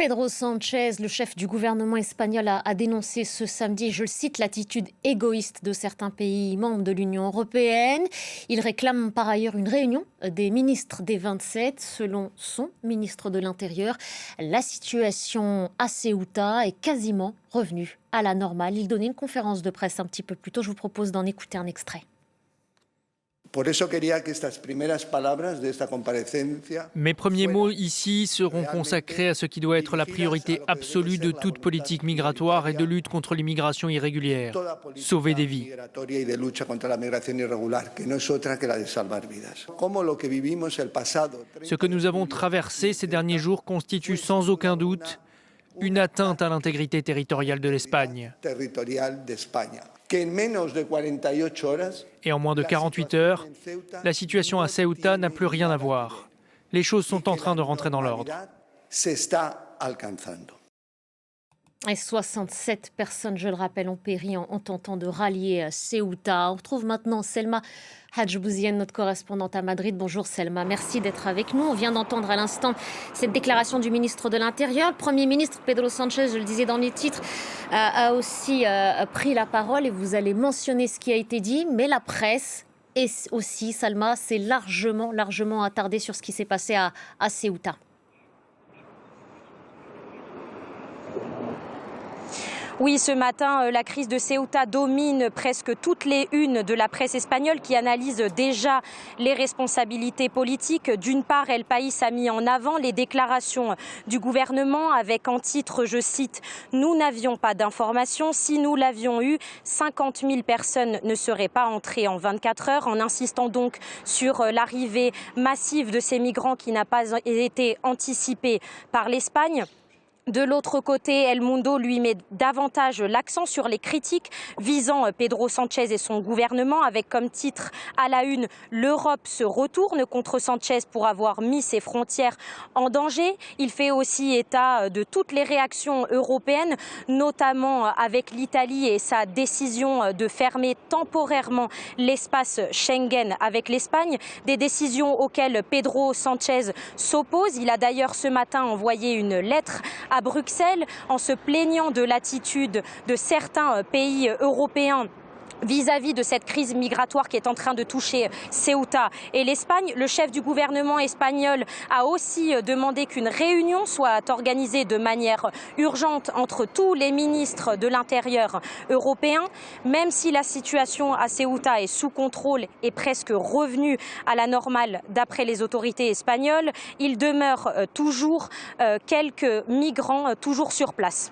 Pedro Sánchez, le chef du gouvernement espagnol, a dénoncé ce samedi, je le cite, l'attitude égoïste de certains pays membres de l'Union européenne. Il réclame par ailleurs une réunion des ministres des 27. Selon son ministre de l'Intérieur, la situation à Ceuta est quasiment revenue à la normale. Il donnait une conférence de presse un petit peu plus tôt. Je vous propose d'en écouter un extrait. Mes premiers mots ici seront consacrés à ce qui doit être la priorité absolue de toute politique migratoire et de lutte contre l'immigration irrégulière. Sauver des vies. Ce que nous avons traversé ces derniers jours constitue sans aucun doute une atteinte à l'intégrité territoriale de l'Espagne. Et en moins de 48 heures, la situation à Ceuta n'a plus rien à voir. Les choses sont en train de rentrer dans l'ordre. Et 67 personnes, je le rappelle, ont péri en tentant de rallier Ceuta. On retrouve maintenant Selma Hadjbouzienne, notre correspondante à Madrid. Bonjour Selma, merci d'être avec nous. On vient d'entendre à l'instant cette déclaration du ministre de l'Intérieur. Le Premier ministre Pedro Sánchez, je le disais dans les titres, a aussi pris la parole et vous allez mentionner ce qui a été dit. Mais la presse et aussi, Selma, s'est largement attardée sur ce qui s'est passé à Ceuta. Oui, ce matin, la crise de Ceuta domine presque toutes les unes de la presse espagnole qui analyse déjà les responsabilités politiques. D'une part, El País a mis en avant les déclarations du gouvernement avec en titre, je cite, « Nous n'avions pas d'informations. Si nous l'avions eu, 50 000 personnes ne seraient pas entrées en 24 heures », en insistant donc sur l'arrivée massive de ces migrants qui n'a pas été anticipée par l'Espagne. De l'autre côté, El Mundo lui met davantage l'accent sur les critiques visant Pedro Sánchez et son gouvernement avec comme titre à la une « L'Europe se retourne contre Sánchez pour avoir mis ses frontières en danger ». Il fait aussi état de toutes les réactions européennes, notamment avec l'Italie et sa décision de fermer temporairement l'espace Schengen avec l'Espagne, des décisions auxquelles Pedro Sánchez s'oppose. Il a d'ailleurs ce matin envoyé une lettre à Bruxelles en se plaignant de l'attitude de certains pays européens vis-à-vis de cette crise migratoire qui est en train de toucher Ceuta et l'Espagne. Le chef du gouvernement espagnol a aussi demandé qu'une réunion soit organisée de manière urgente entre tous les ministres de l'Intérieur européens. Même si la situation à Ceuta est sous contrôle et presque revenue à la normale d'après les autorités espagnoles, il demeure toujours quelques migrants toujours sur place.